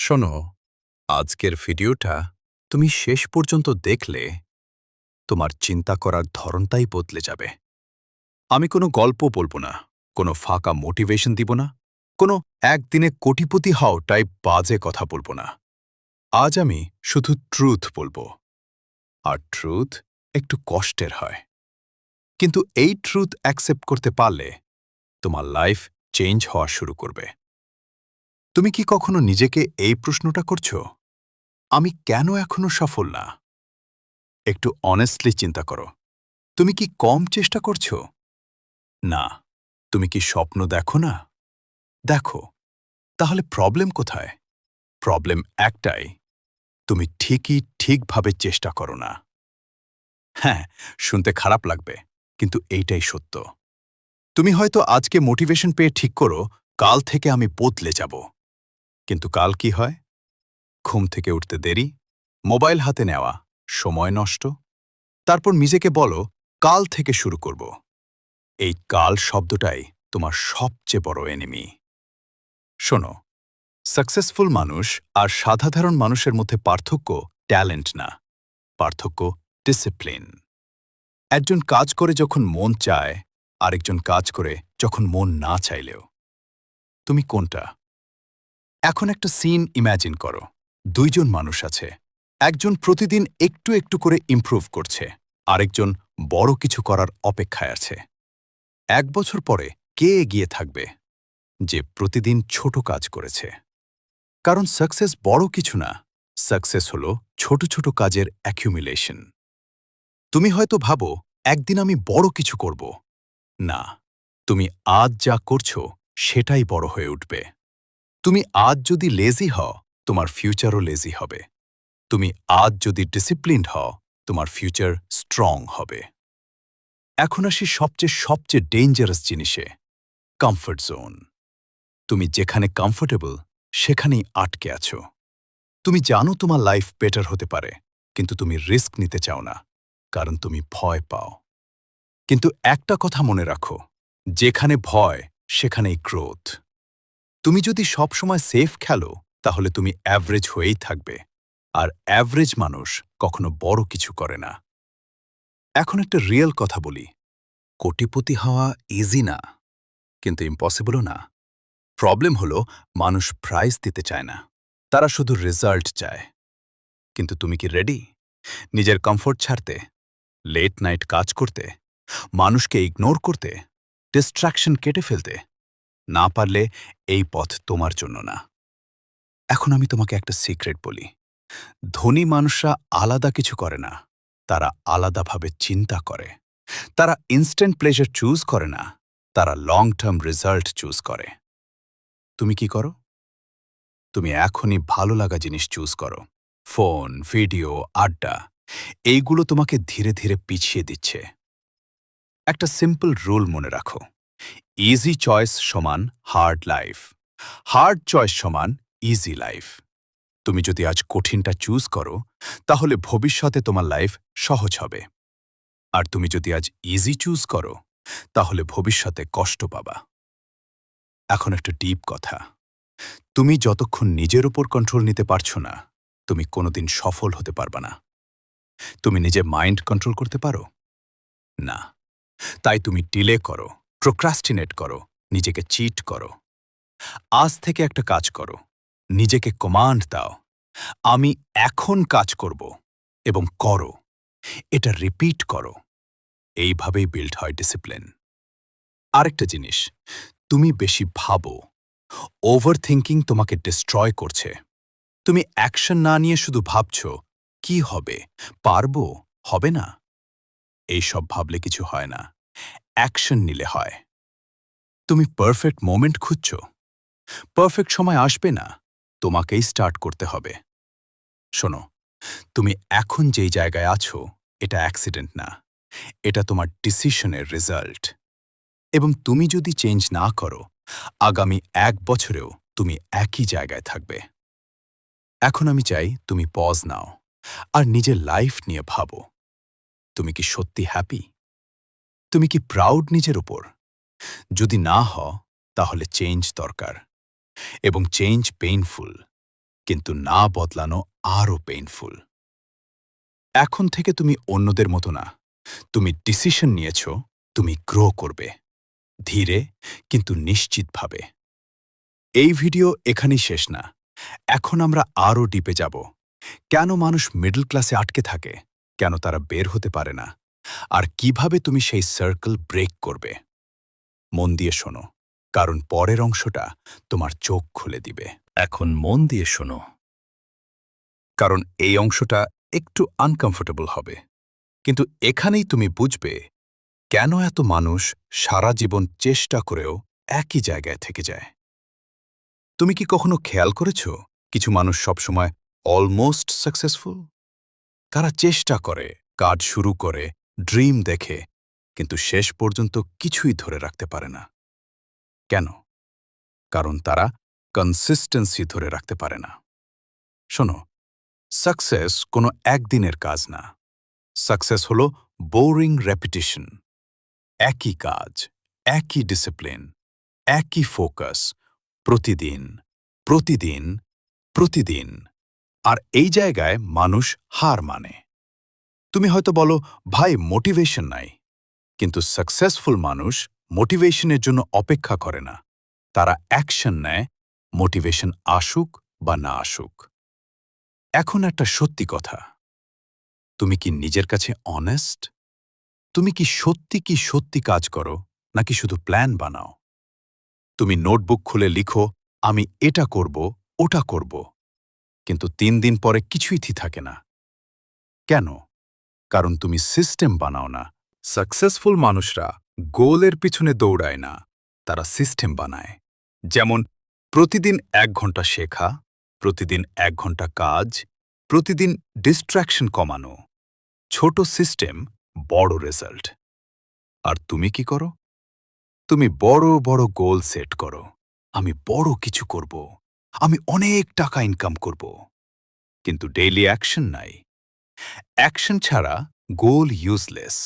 শোনো, আজকের ভিডিওটা তুমি শেষ পর্যন্ত দেখলে তোমার চিন্তা করার ধরনটাই বদলে যাবে। আমি কোনো গল্প বলবো না, কোনো ফাঁকা মোটিভেশন দিব না, কোনো একদিনে কোটিপতি হও টাইপ বাজে কথা বলবো না। আজ আমি শুধু ট্রুথ বলবো। আর ট্রুথ একটু কষ্টের হয়, কিন্তু এই ট্রুথ অ্যাকসেপ্ট করতে পারলে তোমার লাইফ চেঞ্জ হওয়া শুরু করবে। তুমি কি কখনো নিজেকে এই প্রশ্নটা করছো, আমি কেন এখনো সফল না? একটু অনেস্টলি চিন্তা করো। তুমি কি কম চেষ্টা করছো? না। তুমি কি স্বপ্ন দেখো না? দেখো। তাহলে প্রবলেম কোথায়? প্রবলেম একটাই, তুমি ঠিকভাবে চেষ্টা করো না। হ্যাঁ, শুনতে খারাপ লাগবে, কিন্তু এইটাই সত্য। তুমি হয়তো আজকে মোটিভেশন পেয়ে ঠিক করো, কাল থেকে আমি বদলে যাব। কিন্তু কাল কি হয়? ঘুম থেকে উঠতে দেরি, মোবাইল হাতে নেওয়া, সময় নষ্ট। তারপর নিজেকে বলো, কাল থেকে শুরু করব। এই কাল শব্দটাই তোমার সবচেয়ে বড় এনিমি। শোনো, সাকসেসফুল মানুষ আর সাধারণ মানুষের মধ্যে পার্থক্য ট্যালেন্ট না, পার্থক্য ডিসিপ্লিন। একজন কাজ করে যখন মন চায়, আরেকজন কাজ করে যখন মন না চাইলেও। তুমি কোনটা? এখন একটা সিন ইম্যাজিন করো। দুইজন মানুষ আছে। একজন প্রতিদিন একটু একটু করে ইমপ্রুভ করছে, আরেকজন বড় কিছু করার অপেক্ষায় আছে। 1 বছর পরে কে এগিয়ে থাকবে? যে প্রতিদিন ছোট কাজ করেছে। কারণ সাকসেস বড় কিছু না, সাকসেস হলো ছোট ছোট কাজের অ্যাকিউমুলেশন। তুমি হয়তো ভাবো, একদিন আমি বড় কিছু করব। না, তুমি আজ যা করছো সেটাই বড় হয়ে উঠবে। তুমি আজ যদি লেজি হও, তোমার ফিউচারও লেজি হবে। তুমি আজ যদি ডিসিপ্লিনড হও, তোমার ফিউচার স্ট্রং হবে। এখন আসি সবচেয়ে ডেঞ্জারাস জিনিসে, কমফর্ট জোন। তুমি যেখানে কমফোর্টেবল সেখানেই আটকে আছো। তুমি জানো তোমার লাইফ বেটার হতে পারে, কিন্তু তুমি রিস্ক নিতে চাও না, কারণ তুমি ভয় পাও। কিন্তু একটা কথা মনে রাখো, যেখানে ভয় সেখানেই গ্রোথ। তুমি যদি সবসময় সেফ খেলো, তাহলে তুমি অ্যাভারেজ হয়েই থাকবে, আর অ্যাভারেজ মানুষ কখনো বড় কিছু করে না। এখন একটা রিয়েল কথা বলি, কোটিপতি হওয়া ইজি না, কিন্তু ইম্পসিবলও না। প্রবলেম হলো, মানুষ প্রাইজ দিতে চায় না, তারা শুধু রেজাল্ট চায়। কিন্তু তুমি কি রেডি নিজের কমফোর্ট ছাড়তে, লেট নাইট কাজ করতে, মানুষকে ইগনোর করতে, ডিস্ট্রাকশন কেটে ফেলতে? না পারলে এই পথ তোমার জন্য না। এখন আমি তোমাকে একটা সিক্রেট বলি, ধনী মানুষরা আলাদা কিছু করে না, তারা আলাদাভাবে চিন্তা করে। তারা ইনস্ট্যান্ট প্লেজার চুজ করে না, তারা লং টার্ম রেজাল্ট চুজ করে। তুমি কি করো? তুমি এখনই ভালো লাগা জিনিস চুজ করো। ফোন, ভিডিও, আড্ডা, এইগুলো তোমাকে ধীরে ধীরে পিছিয়ে দিচ্ছে। একটা সিম্পল রুল মনে রাখো, ইজি চয়েস সমান হার্ড লাইফ, হার্ড চয়েস সমান ইজি লাইফ। তুমি যদি আজ কঠিনটা চুজ করো, তাহলে ভবিষ্যতে তোমার লাইফ সহজ হবে। আর তুমি যদি আজ ইজি চুজ করো, তাহলে ভবিষ্যতে কষ্ট পাবা। এখন একটা ডিপ কথা, তুমি যতক্ষণ নিজের উপর কন্ট্রোল নিতে পারছো না, তুমি কোনোদিন সফল হতে পারবা না। তুমি নিজের মাইন্ড কন্ট্রোল করতে পারো না, তাই তুমি ডিলে করো, প্রোক্রাস্টিনেট করো, নিজেকে চিট করো। আজ থেকে একটা কাজ করো, নিজেকে কমান্ড দাও, আমি এখন কাজ করব, এবং করো। এটা রিপিট করো। এইভাবেই বিল্ড হয় ডিসিপ্লিন। আরেকটা জিনিস, তুমি বেশি ভাবো, ওভার থিঙ্কিং তোমাকে ডিস্ট্রয় করছে। তুমি অ্যাকশন না নিয়ে শুধু ভাবছ, কি হবে, পারবো, হবে না। এইসব ভাবলে কিছু হয় না, অ্যাকশন নিলে হয়। তুমি পারফেক্ট মোমেন্ট খুঁজছ, পারফেক্ট সময় আসবে না, তোমাকেই স্টার্ট করতে হবে। শোনো, তুমি এখন যেই জায়গায় আছো, এটা অ্যাক্সিডেন্ট না, এটা তোমার ডিসিশনের রেজাল্ট। এবং তুমি যদি চেঞ্জ না করো, আগামী 1 বছরেও তুমি একই জায়গায় থাকবে। এখন আমি চাই তুমি পজ নাও, আর নিজের লাইফ নিয়ে ভাবো। তুমি কি সত্যি হ্যাপি? তুমি কি প্রাউড নিজের উপর? যদি না হও, তাহলে চেঞ্জ দরকার, এবং চেঞ্জ পেইনফুল। কিন্তু না বদলানো আরও পেইনফুল। এখন থেকে তুমি অন্যদের মতো না। তুমি ডিসিশন নিয়েছ, তুমি গ্রো করবে। ধীরে কিন্তু নিশ্চিতভাবে। এই ভিডিও এখানেই শেষ না। এখন আমরা আরও ডিপে যাব। কেন মানুষ মিডল ক্লাসে আটকে থাকে, কেন তারা বের হতে পারে না, আর কিভাবে তুমি সেই সার্কেল ব্রেক করবে। মন দিয়ে শোনো, কারণ পরের অংশটা তোমার চোখ খুলে দিবে। এখন মন দিয়ে শোনো, কারণ এই অংশটা একটু আনকমফোর্টেবল হবে, কিন্তু এখানেই তুমি বুঝবে কেন এত মানুষ সারা জীবন চেষ্টা করেও একই জায়গায় থেকে যায়। তুমি কি কখনো খেয়াল করেছ কিছু মানুষ সবসময় অলমোস্ট সাকসেসফুল? তারা চেষ্টা করে, কাজ শুরু করে, ড্রিম দেখে, কিন্তু শেষ পর্যন্ত কিছুই ধরে রাখতে পারে না। কেন? কারণ তারা কনসিস্টেন্সি ধরে রাখতে পারে না। শোনো, সাকসেস কোনো একদিনের কাজ না। সাকসেস হলো বোরিং রেপিটিশন। একই কাজ, একই ডিসিপ্লিন, একই ফোকাস, প্রতিদিন, প্রতিদিন, প্রতিদিন। আর এই জায়গায় মানুষ হার মানে। তুমি হয়তো বলো, ভাই মোটিভেশন নাই। কিন্তু সাকসেসফুল মানুষ মোটিভেশনের জন্য অপেক্ষা করে না। তারা অ্যাকশন নেয়, মোটিভেশন আসুক বা না আসুক। এখন একটা সত্যি কথা, তুমি কি নিজের কাছে অনেস্ট? তুমি কি সত্যি কাজ করো, নাকি শুধু প্ল্যান বানাও? তুমি নোটবুক খুলে লিখো, আমি এটা করব, ওটা করব, কিন্তু ৩ দিন পরে কিছুই থাকে না। কেন? কারণ তুমি সিস্টেম বানাও না। সাকসেসফুল মানুষরা গোলের পিছনে দৌড়ায় না, তারা সিস্টেম বানায়। যেমন প্রতিদিন ১ ঘন্টা শেখা, প্রতিদিন ১ ঘন্টা কাজ, প্রতিদিন ডিস্ট্র্যাকশন কমানো। ছোট সিস্টেম, বড় রেজাল্ট। আর তুমি কি করো? তুমি বড় বড় গোল সেট করো। আমি বড় কিছু করব, আমি অনেক টাকা ইনকাম করব, কিন্তু ডেইলি অ্যাকশন নাই। অ্যাকশন ছাড়া গোল ইউজলেস।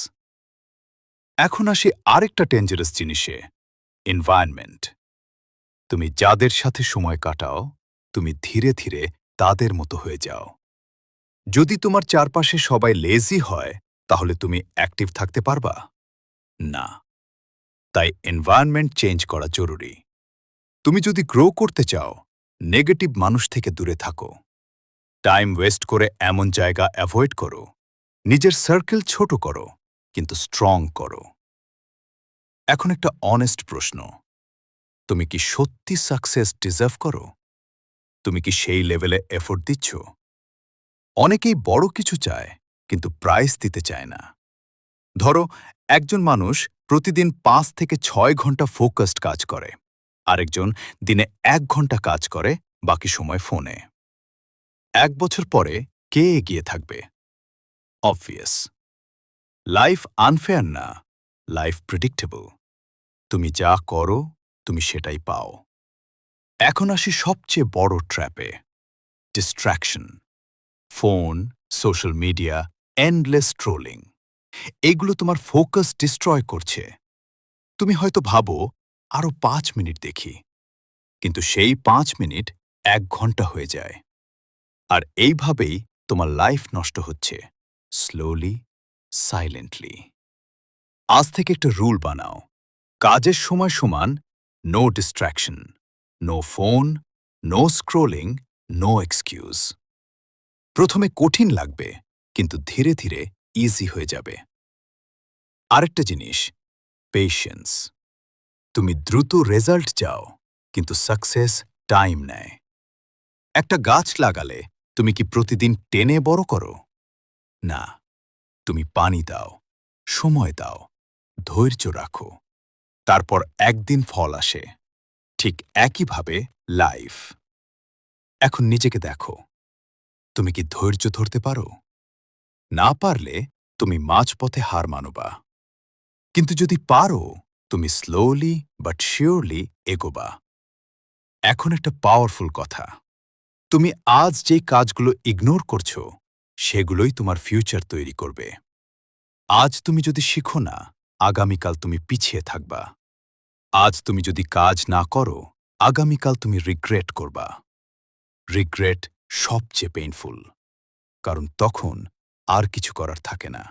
এখন আসি আরেকটা ডেঞ্জারাস জিনিসে, এনভায়রনমেন্ট। তুমি যাদের সাথে সময় কাটাও, তুমি ধীরে ধীরে তাদের মতো হয়ে যাও। যদি তোমার চারপাশে সবাই লেজি হয়, তাহলে তুমি অ্যাক্টিভ থাকতে পারবা না। তাই এনভায়রনমেন্ট চেঞ্জ করা জরুরি। তুমি যদি গ্রো করতে চাও, নেগেটিভ মানুষ থেকে দূরে থাকো। টাইম ওয়েস্ট করে এমন জায়গা অ্যাভয়েড করো। নিজের সার্কেল ছোট করো, কিন্তু স্ট্রং করো। এখন একটা অনেস্ট প্রশ্ন, তুমি কি সত্যি সাকসেস ডিজার্ভ করো? তুমি কি সেই লেভেলে এফোর্ট দিচ্ছ? অনেকেই বড় কিছু চায়, কিন্তু প্রাইস দিতে চায় না। ধরো, একজন মানুষ প্রতিদিন ৫ থেকে ৬ ঘন্টা ফোকাসড কাজ করে, আরেকজন দিনে ১ ঘন্টা কাজ করে, বাকি সময় ফোনে। ১ বছর পরে কে এগিয়ে থাকবে? অবভিয়াস। লাইফ আনফেয়ার না, লাইফ প্রেডিক্টেবল। তুমি যা করো, তুমি সেটাই পাও। এখন আসি সবচেয়ে বড় ট্র্যাপে, distraction. Phone, social media, endless trolling. এগুলো তোমার ফোকাস ডিস্ট্রয় করছে। তুমি হয়তো ভাবো, আরও ৫ মিনিট দেখি, কিন্তু সেই ৫ মিনিট ১ ঘন্টা হয়ে যায়। আর এইভাবেই তোমার লাইফ নষ্ট হচ্ছে, স্লোলি, সাইলেন্টলি। আজ থেকে একটা রুল বানাও, কাজের সময় সমান no distraction, no phone, no scrolling, no excuse. প্রথমে কঠিন লাগবে, কিন্তু ধীরে ধীরে ইজি হয়ে যাবে। আরেকটা জিনিস, পেশেন্স। তুমি দ্রুত রেজাল্ট চাও, কিন্তু সাকসেস টাইম নেয়। একটা গাছ লাগালে তুমি কি প্রতিদিন টেনে বড় করো? না, তুমি পানি দাও, সময় দাও, ধৈর্য রাখো, তারপর একদিন ফল আসে। ঠিক একইভাবে লাইফ। এখন নিজেকে দেখো, তুমি কি ধৈর্য ধরতে পারো? না পারলে তুমি মাঝপথে হার মানবা, কিন্তু যদি পারো, তুমি স্লোলি বাট শিওরলি এগোবা। এখন একটা পাওয়ারফুল কথা, তুমি আজ যেই কাজগুলো ইগনোর করছো, সেগুলোই তোমার ফিউচার তৈরি করবে। আজ তুমি যদি শিখো না, আগামীকাল তুমি পিছিয়ে থাকবা। আজ তুমি যদি কাজ না করো, আগামীকাল তুমি রিগ্রেট করবা। রিগ্রেট সবচেয়ে পেইনফুল, কারণ তখন আর কিছু করার থাকে না।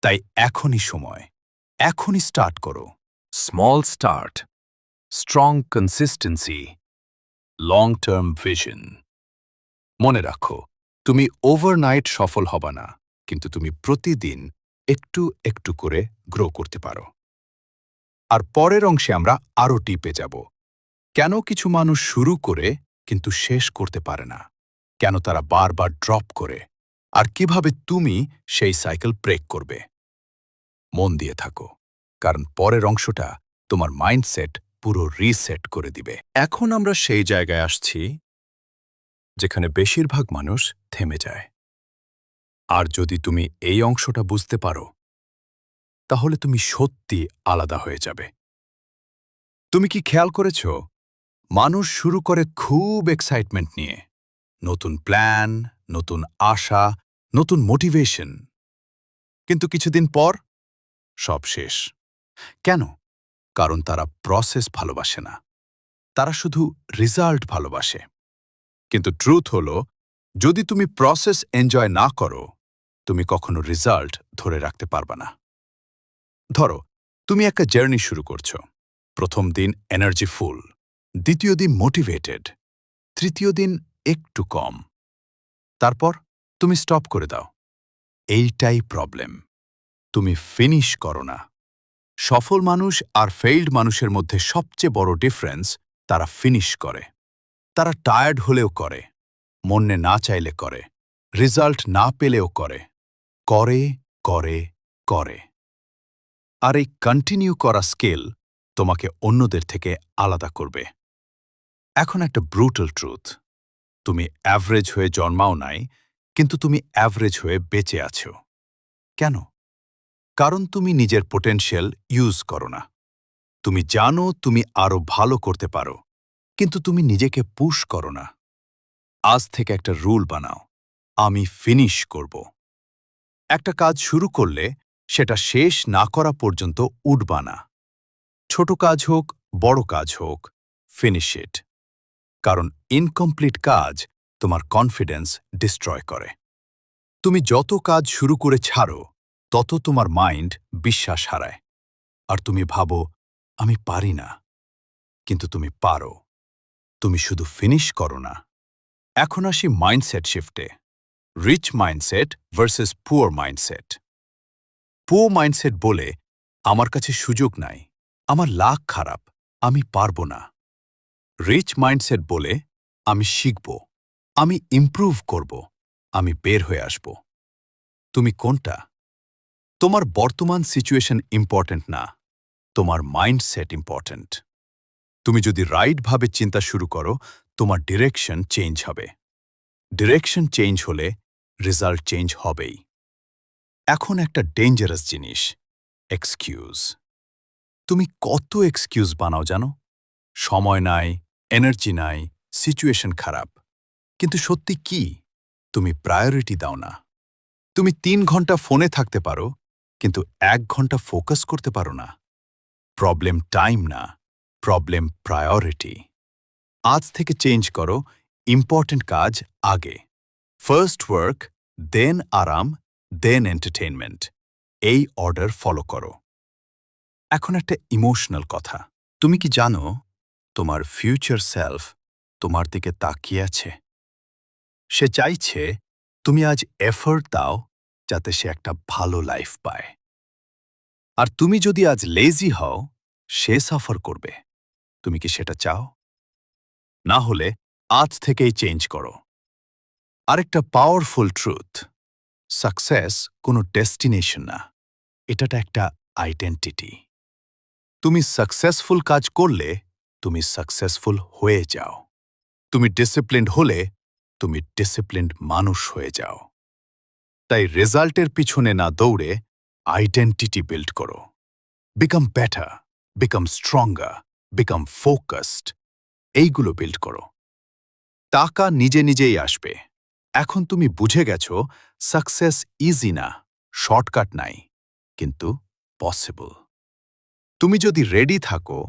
তাই এখনই সময়, এখনই স্টার্ট করো। Small start, strong consistency, long term vision. মনে রাখো, তুমি ওভারনাইট সফল হবা না, কিন্তু তুমি প্রতিদিন একটু একটু করে গ্রো করতে পারো। আর পরের অংশে আমরা আরও টিপে যাব। কেন কিছু মানুষ শুরু করে কিন্তু শেষ করতে পারে না, কেন তারা বারবার ড্রপ করে, আর কিভাবে তুমি সেই সাইকেল ব্রেক করবে। মন দিয়ে থাকো, কারণ পরের অংশটা তোমার মাইন্ডসেট পুরো রিসেট করে দিবে। এখন আমরা সেই জায়গায় আসছি যেখানে বেশিরভাগ মানুষ থেমে যায়। আর যদি তুমি এই অংশটা বুঝতে পারো, তাহলে তুমি সত্যি আলাদা হয়ে যাবে। তুমি কি খেয়াল করেছ, মানুষ শুরু করে খুব এক্সাইটমেন্ট নিয়ে, নতুন প্ল্যান, নতুন আশা, নতুন মোটিভেশন, কিন্তু কিছুদিন পর সব শেষ। কেন? কারণ তারা প্রসেস ভালোবাসে না, তারা শুধু রেজাল্ট ভালোবাসে। কিন্তু ট্রুথ হলো, যদি তুমি প্রসেস এনজয় না করো, তুমি কখনো রেজাল্ট ধরে রাখতে পারবে না। ধরো, তুমি একটা জার্নি শুরু করছো। প্রথম দিন এনার্জি ফুল, দ্বিতীয় দিন মোটিভেটেড, তৃতীয় দিন একটু কম। তারপর তুমি স্টপ করে দাও। এইটাই প্রবলেম, তুমি ফিনিশ করো না। সফল মানুষ আর ফেইল্ড মানুষের মধ্যে সবচেয়ে বড় ডিফারেন্স, তারা ফিনিশ করে। তারা টায়ার্ড হলেও করে, মনে না চাইলে করে, রেজাল্ট না পেলেও করে, করে করে করে। আর এই কন্টিনিউ করা স্কেল তোমাকে অন্যদের থেকে আলাদা করবে। এখন একটা ব্রুটাল ট্রুথ, তুমি অ্যাভারেজ হয়ে জন্মাও নাই, কিন্তু তুমি অ্যাভারেজ হয়ে বেঁচে আছো। কেন? কারণ তুমি নিজের পোটেনশিয়াল ইউজ করো না। তুমি জানো তুমি আরও ভালো করতে পারো, কিন্তু তুমি নিজেকে পুশ করো না। আজ থেকে একটা রুল বানাও, আমি ফিনিশ করব। একটা কাজ শুরু করলে সেটা শেষ না করা পর্যন্ত উঠবা না। ছোট কাজ হোক, বড় কাজ হোক, ফিনিশ ইট। কারণ ইনকমপ্লিট কাজ তোমার কনফিডেন্স ডিস্ট্রয় করে। তুমি যত কাজ শুরু করে ছাড়ো, তত তোমার মাইন্ড বিশ্বাস হারায়। আর তুমি ভাবো, আমি পারি না। কিন্তু তুমি পারো, তুমি শুধু ফিনিশ করো না। এখন আসি মাইন্ডসেট শিফটে। Rich mindset versus poor mindset. Poor mindset বলে, আমার কাছে সুযোগ নাই, আমার লাক খারাপ, আমি পারবো না। রিচ মাইন্ডসেট বলে, আমি শিখব, আমি ইমপ্রুভ করব, আমি বের হয়ে আসব। তুমি কোনটা? তোমার বর্তমান সিচুয়েশন ইম্পর্ট্যান্ট না, তোমার মাইন্ডসেট ইম্পর্ট্যান্ট। তুমি যদি রাইটভাবে চিন্তা শুরু করো, তোমার ডিরেকশন চেঞ্জ হবে। ডিরেকশন চেঞ্জ হলে রেজাল্ট চেঞ্জ হবেই। এখন একটা ডেঞ্জারাস জিনিস, এক্সকিউজ। তুমি কত এক্সকিউজ বানাও জানো? সময় নাই, এনার্জি নাই, সিচুয়েশন খারাপ। কিন্তু সত্যি কি? তুমি প্রায়োরিটি দাও না। তুমি 3 ঘন্টা ফোনে থাকতে পারো, কিন্তু 1 ঘন্টা ফোকাস করতে পারো না। প্রবলেম টাইম না, প্রবলেম প্রায়োরিটি। আজ থেকে চেঞ্জ করো, ইম্পর্ট্যান্ট কাজ আগে। ফার্স্ট ওয়ার্ক, দেন আরাম, দেন এন্টারটেইনমেন্ট। এই অর্ডার ফলো করো। এখন একটা ইমোশনাল কথা। তুমি কি জানো, তোমার ফিউচার সেলফ তোমার দিকে তাকিয়ে আছে? সে চাইছে তুমি আজ এফোর্ট দাও, যাতে সে একটা ভালো লাইফ পায়। আর তুমি যদি আজ লেজি হও, সে সাফার করবে। তুমি কি সেটা চাও? না হলে আজ থেকেই চেঞ্জ করো। আরেকটা পাওয়ারফুল ট্রুথ, সাকসেস কোনো ডেস্টিনেশন না, এটা একটা আইডেন্টিটি। তুমি সাকসেসফুল কাজ করলে তুমি সাকসেসফুল হয়ে যাও। তুমি ডিসিপ্লিনড হলে তুমি ডিসিপ্লিনড মানুষ হয়ে যাও। তাই রেজাল্টের পিছনে না দৌড়ে আইডেন্টিটি বিল্ড করো। Become better, become stronger, become focused. এইগুলো বিল্ড করো। টাকা নিজে নিজেই আসবে। এখন তুমি বুঝে গেছো, সাকসেস ইজি না, শর্টকাট নাই, কিন্তু পসিবল। তুমি যদি রেডি থাকো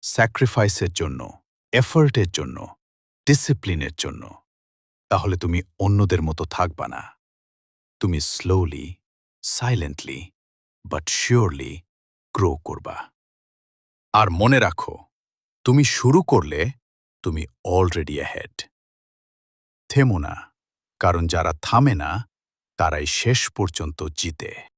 স্যাক্রিফাইসের জন্য, এফোর্টের জন্য, ডিসিপ্লিনের জন্য, তাহলে তুমি অন্যদের মতো থাকবা না। তুমি slowly, silently, but surely grow করবা। আর মনে রাখো, তুমি শুরু করলে তুমি অলরেডি অ্যাহেড। থেমো না, কারণ যারা থামে না তারাই শেষ পর্যন্ত জিতে।